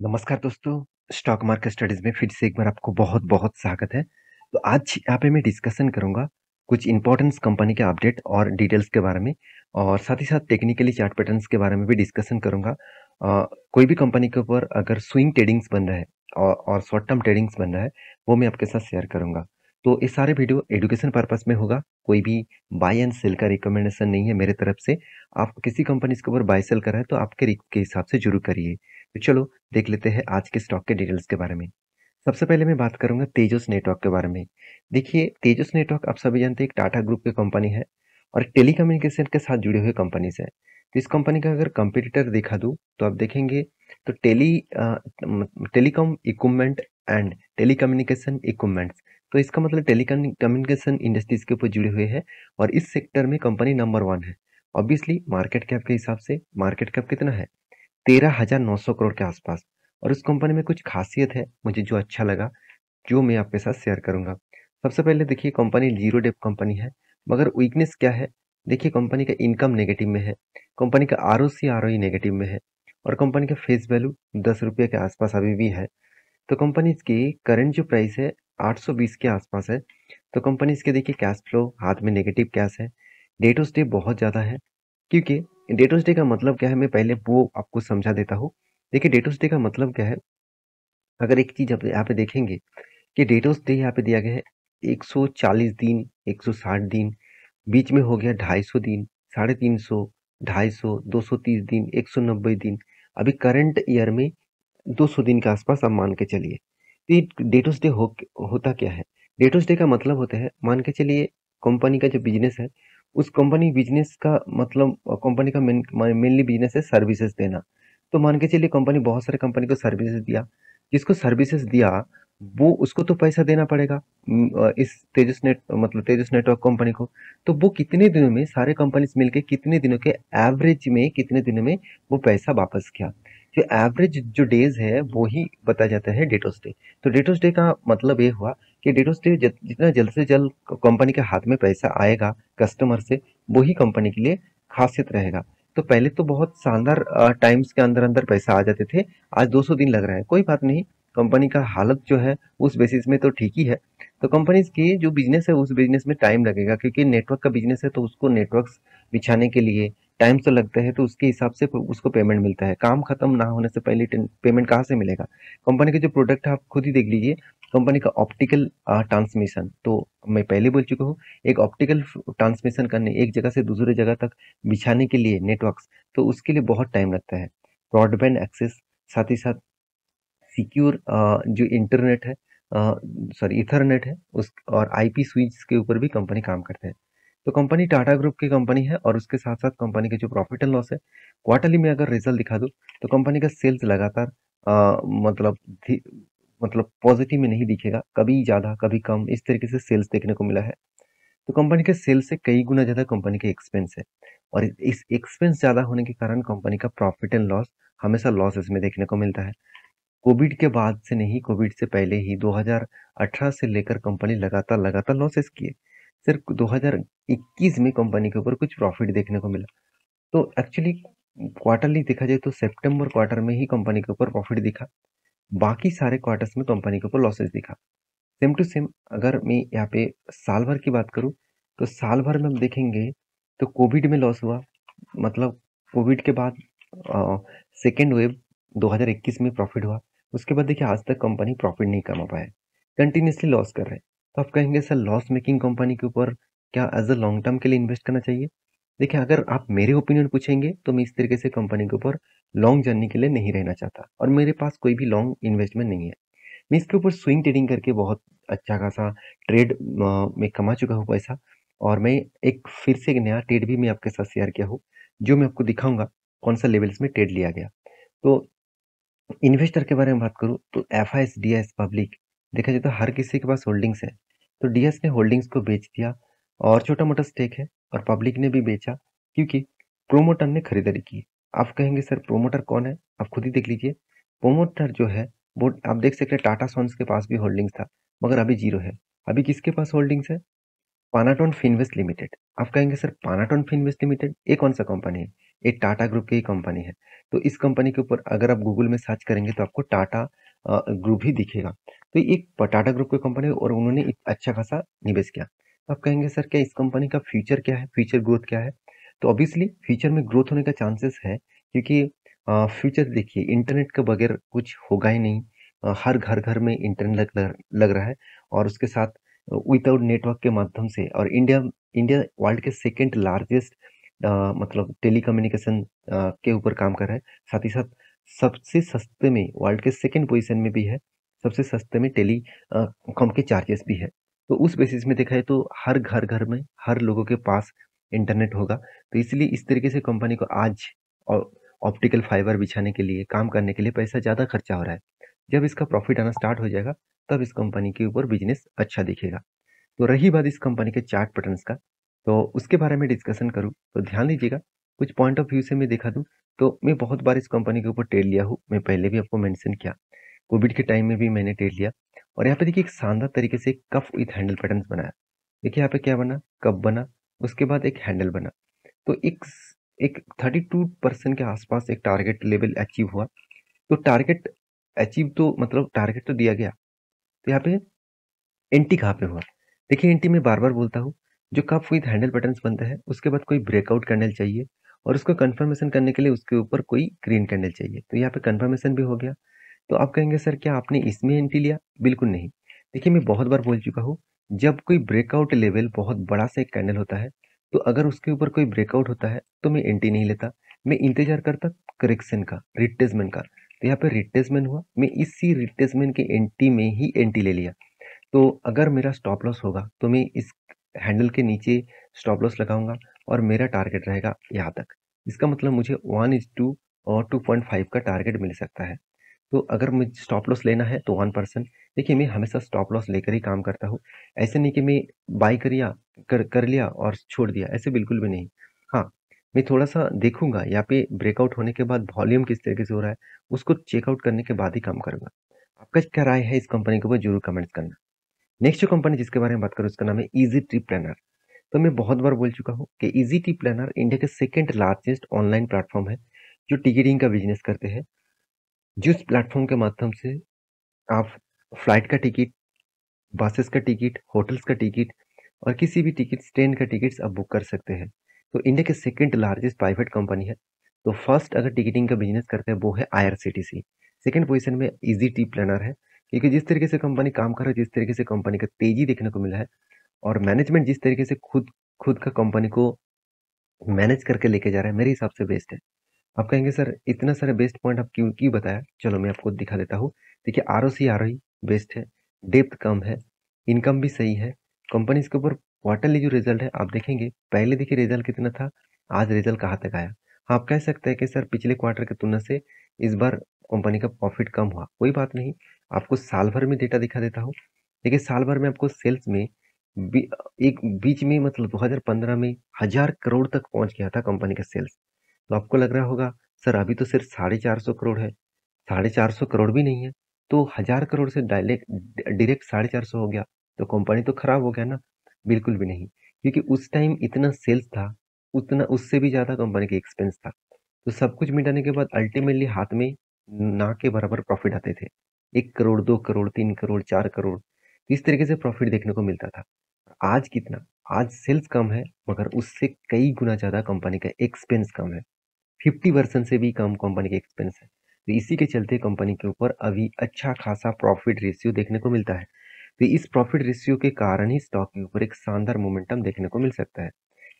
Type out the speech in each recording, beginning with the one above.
नमस्कार दोस्तों, stock market studies में फिर से एक बार आपको बहुत-बहुत स्वागत है। तो आज यहाँ पे मैं डिस्कशन करूँगा कुछ इम्पोर्टेंस कंपनी के अपडेट और डिटेल्स के बारे में और साथ ही साथ टेक्निकली चार्ट पैटर्न्स के बारे में भी डिस्कशन करूँगा। कोई भी कंपनी के ऊपर अगर स्विंग ट्रेडिंग्स बन रहा है और शॉर्ट टर्म ट्रेडिंग्स बन रहा है, वो मैं आपके साथ शेयर करूँगा। तो ये सारे वीडियो एजुकेशन पर्पस में होगा, कोई भी बाय एंड सेल का रिकमेंडेशन नहीं है मेरे तरफ से। आप किसी कंपनी के ऊपर बाय सेल कर रहे हैं तो आपके रिस्क के हिसाब से ज़रूर करिए। तो चलो देख लेते हैं आज के स्टॉक के डिटेल्स के बारे में। सबसे पहले मैं बात करूंगा तेजस नेटवर्क के बारे में। देखिए, तेजस नेटवर्क आप सभी जानते हैं एक टाटा ग्रुप की कंपनी है और टेलीकम्युनिकेशन के साथ जुड़े हुए कंपनीज है। तो इस कंपनी का अगर कंपटीटर दिखा दूं तो आप देखेंगे तो telecom equipment and telecommunication equipments. तो इसका मतलब टेलीकम्युनिकेशन इंडस्ट्रीज के ऊपर जुड़े हुए हैं और इस सेक्टर में कंपनी नंबर 1 है। ऑब्वियसली मार्केट कैप के हिसाब से मार्केट कैप कितना है? 13,900 करोड़ के आसपास। और उस कंपनी में कुछ खासियत है मुझे जो अच्छा लगा, जो मैं आपके साथ शेयर करूंगा। सबसे पहले देखिए, कंपनी जीरो डेप कंपनी है, मगर वीकनेस क्या है? देखिए, कंपनी का इनकम नेगेटिव में है, कंपनी का आरओसी आरओई नेगेटिव में है और कंपनी का फेस वैल्यू 10 रुपये के आसपास अभी भी है। तो कंपनी की करंट जो प्राइस है 820 के आसपास है। तो कंपनी के देखिए कैश फ्लो हाथ में नेगेटिव कैश है। डेट ऑफ डे बहुत ज़्यादा है, क्योंकि डेट ऑफ डे का मतलब क्या है मैं पहले वो आपको समझा देता हूँ। देखिए, डेट ऑफ डे का मतलब क्या है? अगर एक चीज़ आप यहाँ पे देखेंगे कि डेट ऑफ डे यहाँ पे दिया गया है 140 दिन, 160 दिन, बीच में हो गया 250 दिन, 350, 250, 230 दिन, 190 दिन। अभी करंट ईयर में 200 दिन के आसपास आप मान के चलिए। तो ये डेट ऑफ डे होता क्या है? डेट ऑफ डे का मतलब होता है, मान के चलिए कंपनी का जो बिजनेस है, उस कंपनी बिजनेस का मतलब कंपनी का मेनली बिजनेस है सर्विसेज देना। तो मान के चलिए कंपनी बहुत सारे कंपनी को सर्विसेज दिया, जिसको सर्विसेज दिया वो उसको तो पैसा देना पड़ेगा। इस तेजस नेट मतलब तेजस नेटवर्क कंपनी को। तो वो कितने दिनों में सारे कंपनीज मिलके कितने दिनों के एवरेज में कितने दिनों में वो पैसा वापस किया, जो एवरेज जो डेज है वो ही बताया जाता है डेट ऑफ डे। तो डेट ऑफ डे का मतलब ये हुआ कि डेट ऑफ डे जितना जल्द से जल्द कंपनी के हाथ में पैसा आएगा कस्टमर से, वो ही कंपनी के लिए खासियत रहेगा। तो पहले तो बहुत शानदार टाइम्स के अंदर अंदर पैसा आ जाते थे, आज 200 दिन लग रहा है, कोई बात नहीं। कंपनी का हालत जो है उस बेसिस में तो ठीक ही है। तो कंपनी की जो बिजनेस है उस बिजनेस में टाइम लगेगा, क्योंकि नेटवर्क का बिजनेस है तो उसको नेटवर्क बिछाने के लिए टाइम तो लगता है, तो उसके हिसाब से उसको पेमेंट मिलता है। काम खत्म ना होने से पहले पेमेंट कहाँ से मिलेगा? कंपनी के जो प्रोडक्ट है आप खुद ही देख लीजिए, कंपनी का ऑप्टिकल ट्रांसमिशन, तो मैं पहले बोल चुका हूँ, एक ऑप्टिकल ट्रांसमिशन करने एक जगह से दूसरे जगह तक बिछाने के लिए नेटवर्क्स, तो उसके लिए बहुत टाइम लगता है। ब्रॉडबैंड एक्सेस, साथ ही साथ सिक्योर जो इंटरनेट है, सॉरी इथरनेट है उस और आईपी स्विच के ऊपर भी कंपनी काम करते हैं। तो कंपनी टाटा ग्रुप की कंपनी है और उसके साथ साथ कंपनी के जो प्रॉफिट एंड लॉस है, क्वार्टरली में अगर रिजल्ट दिखा दूं तो कंपनी का सेल्स लगातार मतलब मतलब पॉजिटिव में नहीं दिखेगा, कभी ज़्यादा कभी कम इस तरीके से सेल्स देखने को मिला है। तो कंपनी के सेल्स से कई गुना ज़्यादा कंपनी के एक्सपेंस है और इस एक्सपेंस ज़्यादा होने के कारण कंपनी का प्रॉफिट एंड लॉस हमेशा लॉस इसमें देखने को मिलता है। कोविड के बाद से नहीं, कोविड से पहले ही 2018 से लेकर कंपनी लगातार लगातार लॉसेस किए। सिर्फ 2021 में कंपनी के ऊपर कुछ प्रॉफिट देखने को मिला। तो एक्चुअली क्वार्टरली देखा जाए तो सितंबर क्वार्टर में ही कंपनी के ऊपर प्रॉफिट दिखा, बाकी सारे क्वार्टर्स में कंपनी के ऊपर लॉसेस दिखा। सेम टू सेम अगर मैं यहाँ पे साल भर की बात करूँ तो साल भर में हम देखेंगे तो कोविड में लॉस हुआ, मतलब कोविड के बाद सेकेंड वेव 2021 में प्रॉफिट हुआ। उसके बाद देखिए आज तक कंपनी प्रॉफिट नहीं कमा पाया, कंटिन्यूसली लॉस कर रहे हैं। तो आप कहेंगे सर लॉस मेकिंग कंपनी के ऊपर क्या एज अ लॉन्ग टर्म के लिए इन्वेस्ट करना चाहिए? देखिए, अगर आप मेरे ओपिनियन पूछेंगे तो मैं इस तरीके से कंपनी के ऊपर लॉन्ग जर्नी के लिए नहीं रहना चाहता और मेरे पास कोई भी लॉन्ग इन्वेस्टमेंट नहीं है। मैं इसके ऊपर स्विंग ट्रेडिंग करके बहुत अच्छा खासा ट्रेड में कमा चुका हूँ पैसा, और मैं एक फिर से एक नया ट्रेड भी मैं आपके साथ शेयर किया हूँ, जो मैं आपको दिखाऊंगा कौन सा लेवल्स में ट्रेड लिया गया। तो इन्वेस्टर के बारे में बात करूँ तो F I S D S public, देखा जाए तो हर किसी के पास होल्डिंग्स है। तो डीएस ने होल्डिंग्स को बेच दिया और छोटा मोटा स्टेक है और पब्लिक ने भी बेचा, क्योंकि प्रोमोटर ने खरीदारी की। आप कहेंगे सर प्रोमोटर कौन है? आप खुद ही देख लीजिए। प्रोमोटर जो है वो आप देख सकते हैं, टाटा सन्स के पास भी होल्डिंग्स था, मगर अभी जीरो है। अभी किसके पास होल्डिंग्स है? पानाटोन फिनवेस्ट लिमिटेड। आप कहेंगे सर पानाटोन फिनवेस्ट लिमिटेड ये कौन सा कंपनी है? ये टाटा ग्रुप की ही कंपनी है। तो इस कंपनी के ऊपर अगर आप गूगल में सर्च करेंगे तो आपको टाटा ग्रुप ही दिखेगा। तो ये एक टाटा ग्रुप की कंपनी है और उन्होंने एक अच्छा खासा निवेश किया। तो आप कहेंगे सर क्या इस कंपनी का फ्यूचर क्या है? फ्यूचर ग्रोथ क्या है? तो ऑब्वियसली फ्यूचर में ग्रोथ होने का चांसेस है, क्योंकि फ्यूचर देखिए इंटरनेट के बगैर कुछ होगा ही नहीं। हर घर-घर में इंटरनेट लग रहा है और उसके साथ विदाउट नेटवर्क के माध्यम से, और इंडिया इंडिया वर्ल्ड के सेकंड लार्जेस्ट मतलब टेलीकम्युनिकेशन के ऊपर काम कर रहा है। साथ ही साथ सबसे सस्ते में, वर्ल्ड के सेकंड पोजीशन में भी है, सबसे सस्ते में कॉम के चार्जेस भी है। तो उस बेसिस में देखा जाए तो हर घर-घर में हर लोगों के पास इंटरनेट होगा। तो इसलिए इस तरीके से कंपनी को आज ऑ ऑप्टिकल फाइबर बिछाने के लिए, काम करने के लिए पैसा ज़्यादा खर्चा हो रहा है। जब इसका प्रॉफिट आना स्टार्ट हो जाएगा, तब इस कंपनी के ऊपर बिज़नेस अच्छा दिखेगा। तो रही बात इस कंपनी के चार्ट पैटर्न्स का, तो उसके बारे में डिस्कशन करूँ, तो ध्यान दीजिएगा, कुछ पॉइंट ऑफ व्यू से मैं दिखा दूँ, तो मैं बहुत बार इस कंपनी के ऊपर ट्रेड लिया हूँ। मैं पहले भी आपको मेंशन किया। कोविड के टाइम में भी मैंने ट्रेड लिया और यहाँ पे देखिए एक शानदार तरीके से कप विथ हैंडल पैटर्न्स बनाया। देखिए यहाँ पे क्या बना, कप बना, उसके बाद एक हैंडल बना। तो एक 32% के आसपास एक टारगेट लेवल अचीव हुआ। तो टारगेट अचीव तो मतलब टारगेट तो दिया गया। तो यहाँ पे एंटी कहाँ पे हुआ? देखिए एंटी मैं बार-बार बोलता हूँ, जो कप विद हैंडल पैटर्न्स बनते हैं, उसके बाद कोई ब्रेकआउट कैंडल चाहिए और उसको कन्फर्मेशन करने के लिए उसके ऊपर कोई ग्रीन कैंडल चाहिए। तो यहाँ पे कन्फर्मेशन भी हो गया। तो आप कहेंगे सर क्या आपने इसमें एंट्री लिया? बिल्कुल नहीं। देखिए मैं बहुत बार बोल चुका हूँ, जब कोई ब्रेकआउट लेवल बहुत बड़ा सा एक कैंडल होता है, तो अगर उसके ऊपर कोई ब्रेकआउट होता है, तो मैं एंट्री नहीं लेता। मैं इंतज़ार करता करेक्शन का, रिट्रेसमेंट का। तो यहाँ पे रिट्रेसमेंट हुआ, मैं इसी रिट्रेसमेंट की एंट्री में ही एंट्री ले लिया। तो अगर मेरा स्टॉप लॉस होगा, तो मैं इस हैंडल के नीचे स्टॉप लॉस लगाऊँगा और मेरा टारगेट रहेगा यहाँ तक। इसका मतलब मुझे 1:2 और 2.5 का टारगेट मिल सकता है। तो अगर मुझे स्टॉप लॉस लेना है तो 1%। देखिए मैं हमेशा स्टॉप लॉस लेकर ही काम करता हूँ। ऐसे नहीं कि मैं बाय कर लिया और छोड़ दिया, ऐसे बिल्कुल भी नहीं। हाँ, मैं थोड़ा-सा देखूँगा यहाँ पे ब्रेकआउट होने के बाद वॉल्यूम किस तरीके से हो रहा है, उसको चेकआउट करने के बाद ही काम करूँगा। आपका क्या राय है इस कंपनी के ऊपर ज़रूर कमेंट्स करना। नेक्स्ट जो कंपनी जिसके बारे में बात करूँ उसका नाम है ईज़ी ट्रिप प्लानर। तो मैं बहुत बार बोल चुका हूँ कि ईज़ी ट्रिप प्लानर इंडिया के सेकंड लार्जेस्ट ऑनलाइन प्लेटफ़ॉर्म है, जो टिकटिंग का बिज़नेस करते हैं। जिस प्लेटफ़ॉर्म के माध्यम से आप फ्लाइट का टिकट, बसेस का टिकट, होटल्स का टिकट और किसी भी टिकट्स, ट्रेन का टिकट्स आप बुक कर सकते हैं। तो इंडिया के सेकंड लार्जेस्ट प्राइवेट कंपनी है। तो फर्स्ट अगर टिकटिंग का बिज़नेस करते हैं वो है आईआरसीटीसी। सेकंड पोज़ीशन में ईज़ी ट्रिप प्लानर है, क्योंकि जिस तरीके से कंपनी काम कर रहा है, जिस तरीके से कंपनी का तेज़ी देखने को मिला है और मैनेजमेंट जिस तरीके से खुद खुद का कंपनी को मैनेज करके लेके जा रहा है, मेरे हिसाब से बेस्ट है। आप कहेंगे सर इतना सारा बेस्ट पॉइंट आप क्यों क्यों बताया? चलो मैं आपको दिखा देता हूँ। देखिए आरओसी आरओई बेस्ट है, डेप्थ कम है, इनकम भी सही है। कंपनीज के ऊपर क्वार्टरली जो रिजल्ट है आप देखेंगे, पहले देखिए रिजल्ट कितना था, आज रिजल्ट कहाँ तक आया। हाँ, आप कह सकते हैं कि सर पिछले क्वार्टर की तुलना से इस बार कंपनी का प्रॉफिट कम हुआ। कोई बात नहीं, आपको साल भर में डेटा दिखा देता हूँ। देखिए साल भर में आपको सेल्स में बी एक बीच में मतलब 2015 में 1000 करोड़ तक पहुँच गया था कंपनी का सेल्स। तो आपको लग रहा होगा सर अभी तो सिर्फ 450 करोड़ है। 450 करोड़ भी नहीं है, तो 1000 करोड़ से डायरेक्ट 450 हो गया, तो कंपनी तो खराब हो गया ना? बिल्कुल भी नहीं, क्योंकि उस टाइम इतना सेल्स था, उतना उससे भी ज़्यादा कंपनी के एक्सपेंस था। तो सब कुछ मिटाने के बाद अल्टीमेटली हाथ में ना के बराबर प्रॉफिट आते थे। 1 करोड़, 2 करोड़, 3 करोड़, 4 करोड़, इस तरीके से प्रॉफिट देखने को मिलता था। आज कितना? आज सेल्स कम है, मगर उससे कई गुना ज़्यादा कंपनी का एक्सपेंस कम है। 50% से भी कम कंपनी के एक्सपेंस है। तो इसी के चलते कंपनी के ऊपर अभी अच्छा खासा प्रॉफिट रेशियो देखने को मिलता है। तो इस प्रॉफिट रेशियो के कारण ही स्टॉक के ऊपर एक शानदार मोमेंटम देखने को मिल सकता है,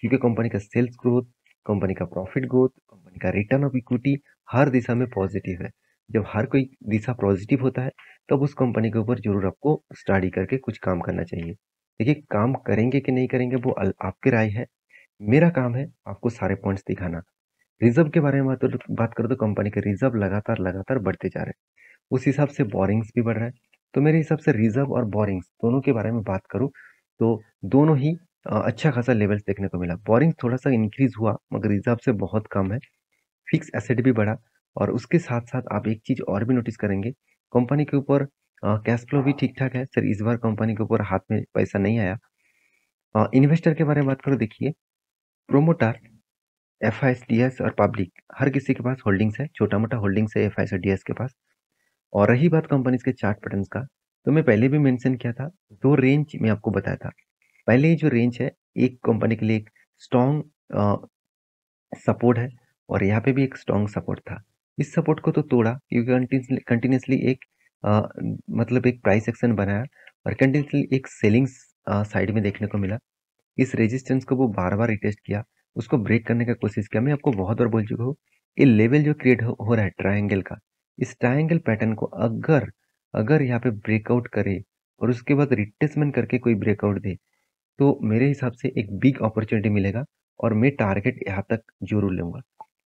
क्योंकि कंपनी का सेल्स ग्रोथ, कंपनी का प्रॉफिट ग्रोथ, कंपनी का रिटर्न ऑफ इक्विटी हर दिशा में पॉजिटिव है। जब हर कोई दिशा पॉजिटिव होता है, तब उस कंपनी के ऊपर जरूर आपको स्टडी करके कुछ काम करना चाहिए। देखिए काम करेंगे कि नहीं करेंगे वो आपकी राय है। मेरा काम है आपको सारे पॉइंट्स दिखाना। रिज़र्व के बारे में बात करूँ तो कंपनी के रिज़र्व लगातार बढ़ते जा रहे हैं। उस हिसाब से बोरिंग्स भी बढ़ रहा है। तो मेरे हिसाब से रिज़र्व और बोरिंग्स दोनों के बारे में बात करूँ तो दोनों ही अच्छा खासा लेवल्स देखने को मिला। बोरिंग्स थोड़ा-सा इंक्रीज़ हुआ मगर रिज़र्व से बहुत कम है। फिक्स एसेट भी बढ़ा और उसके साथ-साथ आप एक चीज़ और भी नोटिस करेंगे, कंपनी के ऊपर कैश फ्लो भी ठीक-ठाक है। सर इस बार कंपनी के ऊपर हाथ में पैसा नहीं आया। इन्वेस्टर के बारे में बात करूँ देखिए, प्रोमोटर एफआईएस और पब्लिक हर किसी के पास होल्डिंग्स है, छोटा मोटा होल्डिंग्स है एफआईएस और डीएस के पास। और रही बात कंपनीज के चार्ट पैटर्न्स का, तो मैं पहले भी मेंशन किया था, दो रेंज में आपको बताया था। पहले जो रेंज है एक कंपनी के लिए एक स्ट्रॉन्ग सपोर्ट है, और यहाँ पे भी एक स्ट्रॉन्ग सपोर्ट था। इस सपोर्ट को तो तोड़ा क्योंकि कंटिन्यूसली एक मतलब एक प्राइस एक्शन बनाया और कंटिन्यूसली एक सेलिंग साइड में देखने को मिला। इस रेजिस्टेंस को वो बार बार रिटेस्ट किया, उसको ब्रेक करने का कोशिश किया। मैं आपको बहुत बार बोल चुका हूँ, ये लेवल जो क्रिएट हो रहा है ट्रायंगल का, इस ट्रायंगल पैटर्न को अगर अगर यहाँ पे ब्रेकआउट करे और उसके बाद रिट्रेसमेंट करके कोई ब्रेकआउट दे, तो मेरे हिसाब से एक बिग अपॉर्चुनिटी मिलेगा और मैं टारगेट यहाँ तक जरूर लूंगा,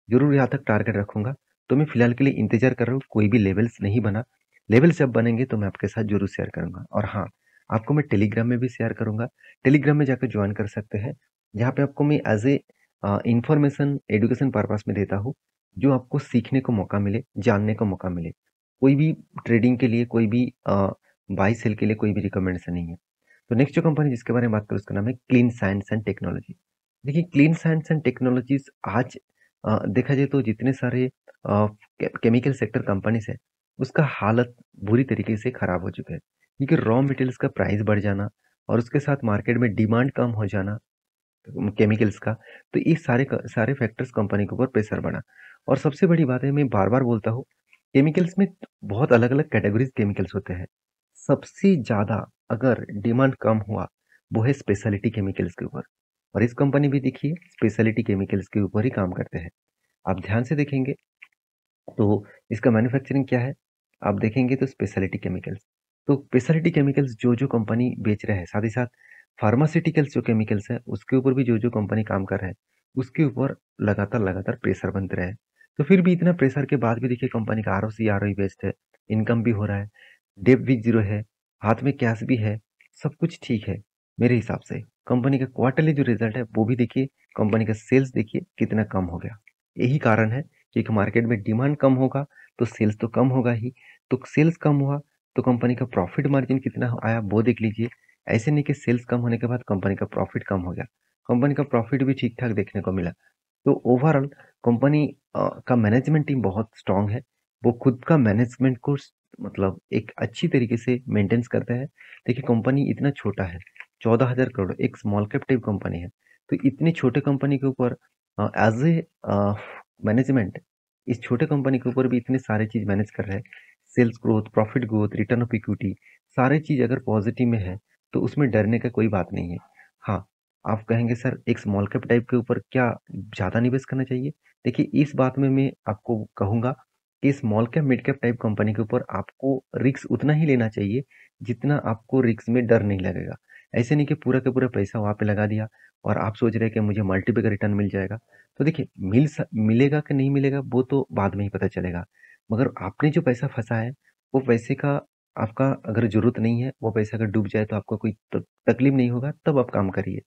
जरूर यहाँ तक टारगेट रखूंगा। तो मैं फिलहाल के लिए इंतजार कर रहा हूँ, कोई भी लेवल्स नहीं बना। लेवल्स जब बनेंगे तो मैं आपके साथ जरूर शेयर करूंगा। और हाँ, आपको मैं टेलीग्राम में भी शेयर करूंगा, टेलीग्राम में जाकर ज्वाइन कर सकते हैं, जहाँ पे आपको मैं as a information education purpose में देता हूँ, जो आपको सीखने को मौका मिले, जानने को मौका मिले। कोई भी ट्रेडिंग के लिए, कोई भी बाई सेल के लिए कोई भी रिकमेंडेशन नहीं है। तो नेक्स्ट जो कंपनी जिसके बारे में बात करूँ उसका नाम है क्लीन साइंस एंड टेक्नोलॉजी। देखिए क्लीन साइंस एंड टेक्नोलॉजीज आज देखा जाए तो जितने सारे केमिकल सेक्टर कंपनीज है, उसका हालत बुरी तरीके से खराब हो चुका है, क्योंकि रॉ मटेरियल्स का प्राइस बढ़ जाना और उसके साथ मार्केट में डिमांड कम हो जाना केमिकल्स का, तो ये सारे फैक्टर्स कंपनी के ऊपर प्रेशर बना। और सबसे बड़ी बात है, मैं बार बार बोलता हूँ, केमिकल्स में बहुत अलग अलग कैटेगरीज केमिकल्स होते हैं। सबसे ज्यादा अगर डिमांड कम हुआ वो है स्पेशलिटी केमिकल्स के ऊपर, और इस कंपनी भी देखिए स्पेशलिटी केमिकल्स के ऊपर ही काम करते हैं। आप ध्यान से देखेंगे तो इसका मैन्युफैक्चरिंग क्या है, आप देखेंगे तो स्पेशलिटी केमिकल्स। तो स्पेशलिटी केमिकल्स जो जो कंपनी बेच रहे हैं, साथ ही साथ फार्मास्यूटिकल्स जो केमिकल्स है उसके ऊपर भी जो जो कंपनी काम कर रहे हैं, उसके ऊपर लगातार लगातार प्रेशर बनते रहे। तो फिर भी इतना प्रेशर के बाद भी देखिए कंपनी का आरओसी बेस्ट है, इनकम भी हो रहा है, डेप भी जीरो है, हाथ में कैश भी है, सब कुछ ठीक है। मेरे हिसाब से कंपनी का क्वार्टरली जो रिजल्ट है वो भी देखिए, कंपनी का सेल्स देखिए कितना कम हो गया। यही कारण है कि एक मार्केट में डिमांड कम होगा तो सेल्स तो कम होगा ही। तो सेल्स कम हुआ तो कंपनी का प्रॉफिट मार्जिन कितना आया वो देख लीजिए। ऐसे नहीं कि सेल्स कम होने के बाद कंपनी का प्रॉफिट कम हो गया, कंपनी का प्रॉफिट भी ठीक ठाक देखने को मिला। तो ओवरऑल कंपनी का मैनेजमेंट टीम बहुत स्ट्रांग है, वो खुद का मैनेजमेंट को मतलब एक अच्छी तरीके से मेंटेन्स करते हैं। देखिए कंपनी इतना छोटा है, 14,000 करोड़, एक स्मॉल कैप टाइप कंपनी है। तो इतनी छोटे कंपनी के ऊपर एज ए मैनेजमेंट, इस छोटे कंपनी के ऊपर भी इतने सारे चीज मैनेज कर रहे हैं। Sales growth, profit growth, return of equity, सारे चीज अगर पॉजिटिव में है तो उसमें डरने का कोई बात नहीं है। हाँ, आप कहेंगे सर एक स्मॉल कैप टाइप के ऊपर क्या ज्यादा निवेश करना चाहिए? देखिए इस बात में मैं आपको कहूंगा कि small cap mid cap type company के ऊपर आपको रिस्क उतना ही लेना चाहिए जितना आपको रिस्क में डर नहीं लगेगा। ऐसे नहीं कि पूरा का पूरा पैसा वहां पे लगा दिया और आप सोच रहे हैं कि मुझे मल्टीपल का रिटर्न मिल जाएगा। तो देखिए मिलेगा कि नहीं मिलेगा वो तो बाद में ही पता चलेगा, मगर आपने जो पैसा फंसा है वो पैसे का आपका अगर जरूरत नहीं है, वो पैसा अगर डूब जाए तो आपको कोई तकलीफ नहीं होगा, तब आप काम करिए।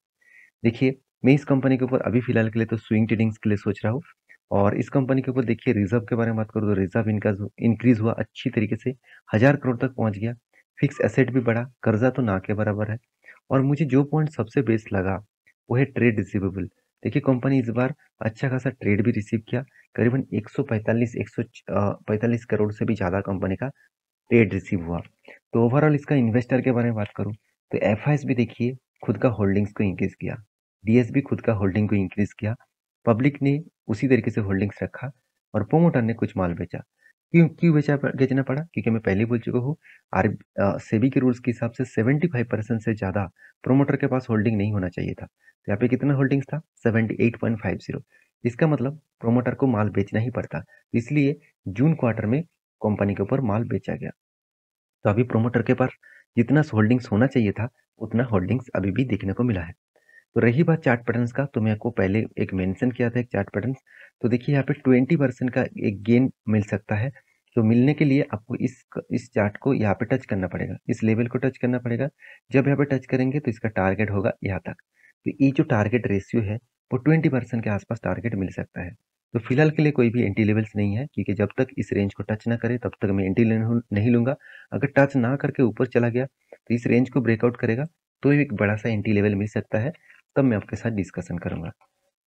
देखिए मैं इस कंपनी के ऊपर अभी फिलहाल के लिए तो स्विंग ट्रेडिंग्स के लिए सोच रहा हूँ। और इस कंपनी के ऊपर देखिए रिजर्व के बारे में बात करूँ तो रिजर्व इनका इंक्रीज हुआ अच्छी तरीके से, 1,000 करोड़ तक पहुंच गया। फिक्स एसेट भी बढ़ा, कर्जा तो ना के बराबर है। और मुझे जो पॉइंट सबसे बेस्ट लगा वो है ट्रेड रिसीवेबल। देखिए कंपनी इस बार अच्छा खासा ट्रेड भी रिसीव किया, करीबन 145 करोड़ से भी ज्यादा कंपनी का ट्रेड रिसीव हुआ। तो ओवरऑल इसका इन्वेस्टर के बारे में बात करूं तो एफआईएस भी देखिए खुद का होल्डिंग्स को इंक्रीज किया, डीएस भी खुद का होल्डिंग को इंक्रीज किया, पब्लिक ने उसी तरीके से होल्डिंग्स रखा और प्रोमोटर ने कुछ माल बेचा। क्यों क्यों बेचना पड़ा? क्योंकि मैं पहले ही बोल चुका हूँ, आर सेबी के रूल्स के हिसाब से 75% से ज्यादा प्रोमोटर के पास होल्डिंग नहीं होना चाहिए था। तो यहाँ पे कितना होल्डिंग्स था? 78.50। इसका मतलब प्रोमोटर को माल बेचना ही पड़ता, तो इसलिए जून क्वार्टर में कंपनी के ऊपर माल बेचा गया। तो अभी प्रोमोटर के पास जितना होल्डिंग्स होना चाहिए था उतना होल्डिंग्स अभी भी देखने को मिला है। तो रही बात चार्ट पैटर्न्स का, तो मैं आपको पहले एक मेंशन किया था एक चार्ट पैटर्न्स। तो देखिए यहाँ पे 20% का एक गेन मिल सकता है। तो मिलने के लिए आपको इस चार्ट को यहाँ पे टच करना पड़ेगा, इस लेवल को टच करना पड़ेगा। जब यहाँ पे टच करेंगे तो इसका टारगेट होगा यहाँ तक। तो ये जो टारगेट रेशियो है वो 20% के आसपास टारगेट मिल सकता है। तो फिलहाल के लिए कोई भी एंटी लेवल्स नहीं है, क्योंकि जब तक इस रेंज को टच ना करे तब तक मैं एंटी नहीं लूंगा। अगर टच ना करके ऊपर चला गया तो इस रेंज को ब्रेकआउट करेगा तो एक बड़ा सा एंटी लेवल मिल सकता है, तब मैं आपके साथ डिस्कशन करूंगा।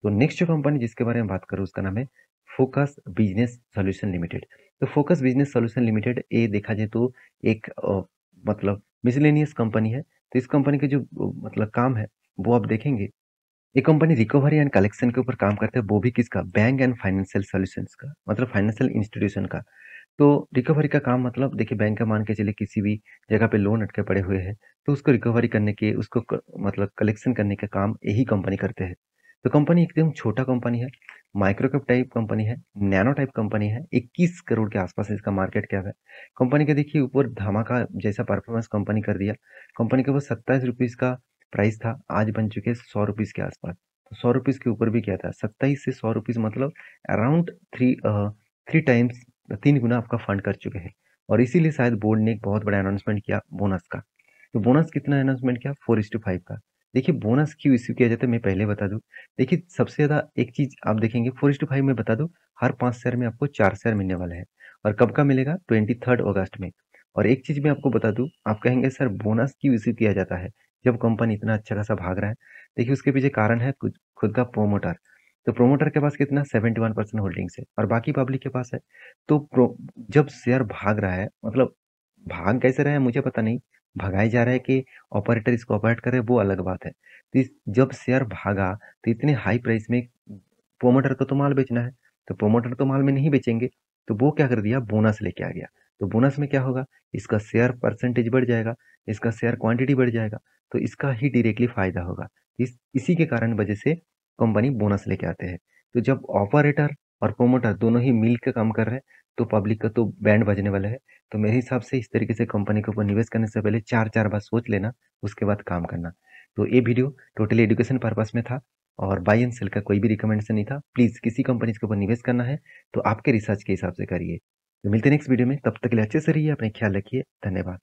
तो नेक्स्ट जो कंपनी जिसके बारे में बात करूँ उसका नाम है फोकस बिजनेस सॉल्यूशन लिमिटेड। तो फोकस बिजनेस सॉल्यूशन लिमिटेड ये देखा जाए तो एक मतलब मिसलेनियस कंपनी है। तो इस कंपनी के जो मतलब काम है वो आप देखेंगे, ये कंपनी रिकवरी एंड कलेक्शन के ऊपर काम करते हैं, वो भी किसका, बैंक एंड फाइनेंशियल सॉल्यूशंस का, मतलब फाइनेंशियल इंस्टीट्यूशन का। तो रिकवरी का काम मतलब देखिए, बैंक का मान के चलिए किसी भी जगह पे लोन अटके पड़े हुए हैं, तो उसको रिकवरी करने के, उसको मतलब कलेक्शन करने का काम यही कंपनी करते हैं। तो कंपनी एकदम छोटा कंपनी है, माइक्रो कैप टाइप कंपनी है, नैनो टाइप कंपनी है, 21 करोड़ के आसपास इसका मार्केट कैप है। कंपनी के देखिए ऊपर धमाका जैसा परफॉर्मेंस कंपनी कर दिया। कंपनी के पास 27 रुपीज़ का प्राइस था, आज बन चुके हैं 100 रुपीज़ के आसपास। तो 100 रुपीज़ के ऊपर भी क्या था, 27 से 100 रुपीज़ मतलब अराउंड थ्री टाइम्स, 3 गुना आपका फंड कर चुके हैं। और इसीलिए शायद बोर्ड ने एक बहुत बड़ा अनाउंसमेंट किया बोनस का। तो बोनस कितना अनाउंसमेंट किया, 4:5 का। देखिए बोनस क्यों इश्यू किया जाता है मैं पहले बता दूं। देखिए सबसे ज्यादा एक चीज आप देखेंगे, 4:5 में बता दूं, हर 5 शेयर में आपको 4 शेयर मिलने वाले हैं। और कब का मिलेगा, 23 अगस्त में। और एक चीज मैं आपको बता दूं, आप कहेंगे सर बोनस क्यों इश्यू किया जाता है जब कंपनी इतना अच्छा खासा भाग रहा है। देखिए उसके पीछे कारण है खुद का प्रोमोटर। तो प्रोमोटर के पास कितना, 71% होल्डिंग्स है और बाकी पब्लिक के पास है। तो जब शेयर भाग रहा है, मतलब भाग कैसे रहा है मुझे पता नहीं, भगाया जा रहा है कि ऑपरेटर इसको ऑपरेट करे वो अलग बात है। तो जब शेयर भागा तो इतने हाई प्राइस में प्रोमोटर को तो माल बेचना है, तो प्रोमोटर तो माल में नहीं बेचेंगे, तो वो क्या कर दिया, बोनस लेके आ गया। तो बोनस में क्या होगा, इसका शेयर परसेंटेज बढ़ जाएगा, इसका शेयर क्वांटिटी बढ़ जाएगा, तो इसका ही डायरेक्टली फायदा होगा। इसी के कारण वजह से कंपनी बोनस लेके आते हैं। तो जब ऑपरेटर और प्रोमोटर दोनों ही मिल के काम कर रहे हैं, तो पब्लिक का तो बैंड बजने वाला है। तो मेरे हिसाब से इस तरीके से कंपनी के ऊपर निवेश करने से पहले 4 बार सोच लेना, उसके बाद काम करना। तो ये वीडियो टोटली एजुकेशन पर्पस में था और बाय एंड सेल का कोई भी रिकमेंडेशन नहीं था। प्लीज किसी कंपनी के ऊपर निवेश करना है तो आपके रिसर्च के हिसाब से करिए। तो मिलते हैं नेक्स्ट वीडियो में, तब तक के लिए अच्छे से रहिए, अपने ख्याल रखिए, धन्यवाद।